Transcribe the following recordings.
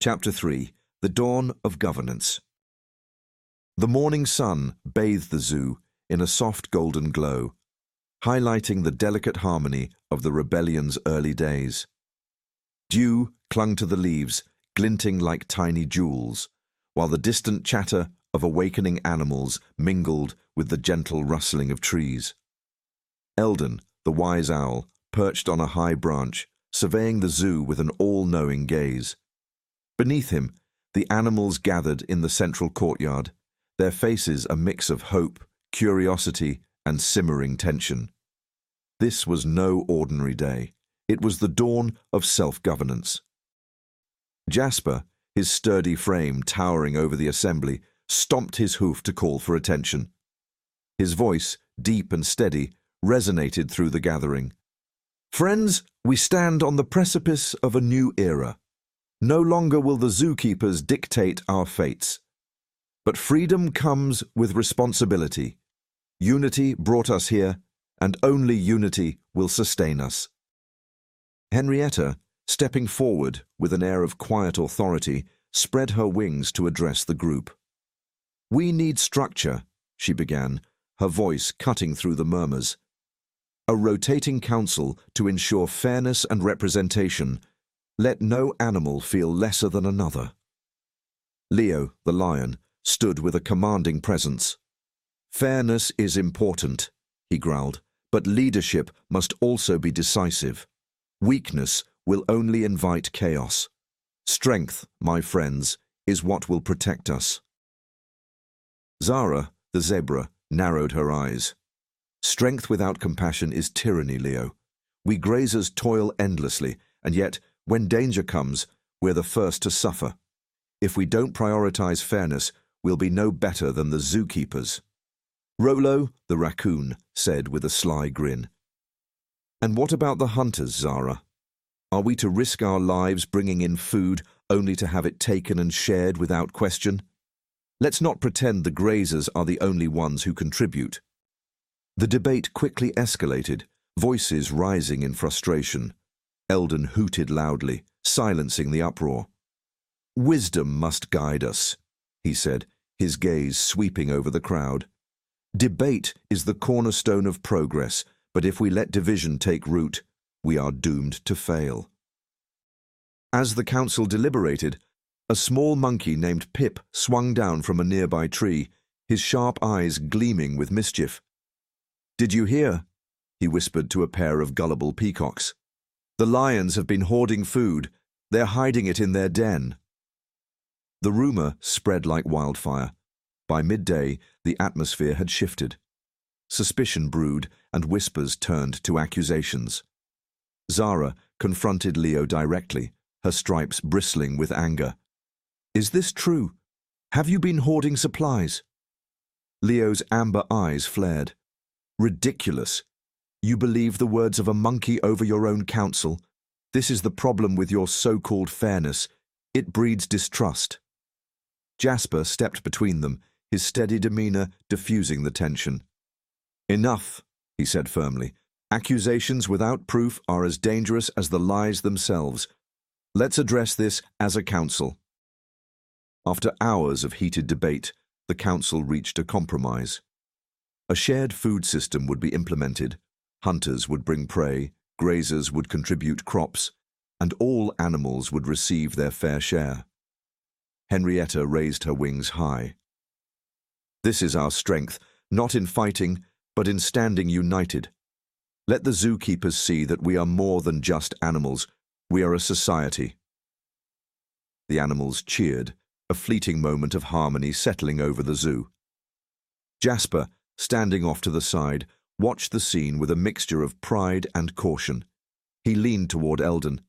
Chapter 3. The Dawn of Governance. The morning sun bathed the zoo in a soft golden glow, highlighting the delicate harmony of the rebellion's early days. Dew clung to the leaves, glinting like tiny jewels, while the distant chatter of awakening animals mingled with the gentle rustling of trees. Eldon, the wise owl, perched on a high branch, surveying the zoo with an all-knowing gaze. Beneath him, the animals gathered in the central courtyard, their faces a mix of hope, curiosity, and simmering tension. This was no ordinary day. It was the dawn of self-governance. Jasper, his sturdy frame towering over the assembly, stomped his hoof to call for attention. His voice, deep and steady, resonated through the gathering. "Friends, we stand on the precipice of a new era. No longer will the zookeepers dictate our fates. But freedom comes with responsibility. Unity brought us here, and only unity will sustain us." Henrietta, stepping forward with an air of quiet authority, spread her wings to address the group. "We need structure," she began, her voice cutting through the murmurs. "A rotating council to ensure fairness and representation. Let no animal feel lesser than another." Leo, the lion, stood with a commanding presence. "Fairness is important," he growled, "but leadership must also be decisive. Weakness will only invite chaos. Strength, my friends, is what will protect us." Zara, the zebra, narrowed her eyes. "Strength without compassion is tyranny, Leo. We grazers toil endlessly, and yet, when danger comes, we're the first to suffer. If we don't prioritize fairness, we'll be no better than the zookeepers." Rolo, the raccoon, said with a sly grin. "And what about the hunters, Zara? Are we to risk our lives bringing in food only to have it taken and shared without question? Let's not pretend the grazers are the only ones who contribute." The debate quickly escalated, voices rising in frustration. Eldon hooted loudly, silencing the uproar. "Wisdom must guide us," he said, his gaze sweeping over the crowd. "Debate is the cornerstone of progress, but if we let division take root, we are doomed to fail." As the council deliberated, a small monkey named Pip swung down from a nearby tree, his sharp eyes gleaming with mischief. "Did you hear?" he whispered to a pair of gullible peacocks. "The lions have been hoarding food. They're hiding it in their den." The rumor spread like wildfire. By midday, the atmosphere had shifted. Suspicion brewed, and whispers turned to accusations. Zara confronted Leo directly, her stripes bristling with anger. "Is this true? Have you been hoarding supplies?" Leo's amber eyes flared. "Ridiculous. You believe the words of a monkey over your own counsel. This is the problem with your so-called fairness. It breeds distrust." Jasper stepped between them, his steady demeanor diffusing the tension. "Enough," he said firmly. "Accusations without proof are as dangerous as the lies themselves. Let's address this as a council." After hours of heated debate, the council reached a compromise. A shared food system would be implemented. Hunters would bring prey, grazers would contribute crops, and all animals would receive their fair share. Henrietta raised her wings high. "This is our strength, not in fighting, but in standing united. Let the zookeepers see that we are more than just animals. We are a society." The animals cheered, a fleeting moment of harmony settling over the zoo. Jasper, standing off to the side, watched the scene with a mixture of pride and caution. He leaned toward Eldon.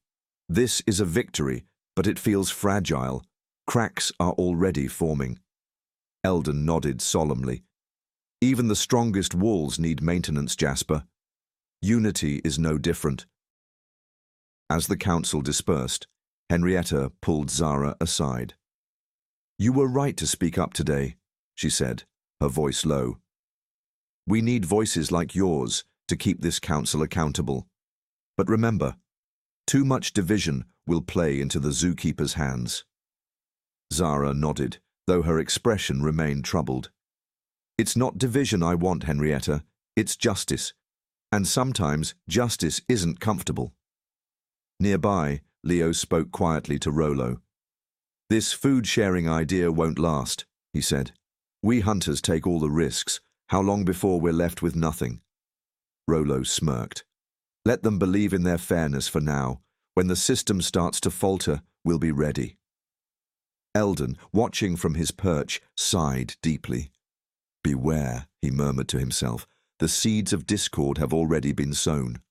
"This is a victory, but it feels fragile. Cracks are already forming." Eldon nodded solemnly. "Even the strongest walls need maintenance, Jasper. Unity is no different." As the council dispersed, Henrietta pulled Zara aside. "You were right to speak up today," she said, her voice low. "We need voices like yours to keep this council accountable. But remember, too much division will play into the zookeeper's hands." Zara nodded, though her expression remained troubled. It's not division I want, Henrietta. It's justice. And sometimes justice isn't comfortable. Nearby, Leo spoke quietly to Rollo. This food-sharing idea won't last, he said. We hunters take all the risks. How long before we're left with nothing? Rollo smirked. Let them believe in their fairness for now. When the system starts to falter, we'll be ready. Eldon, watching from his perch, sighed deeply. Beware, he murmured to himself. The seeds of discord have already been sown.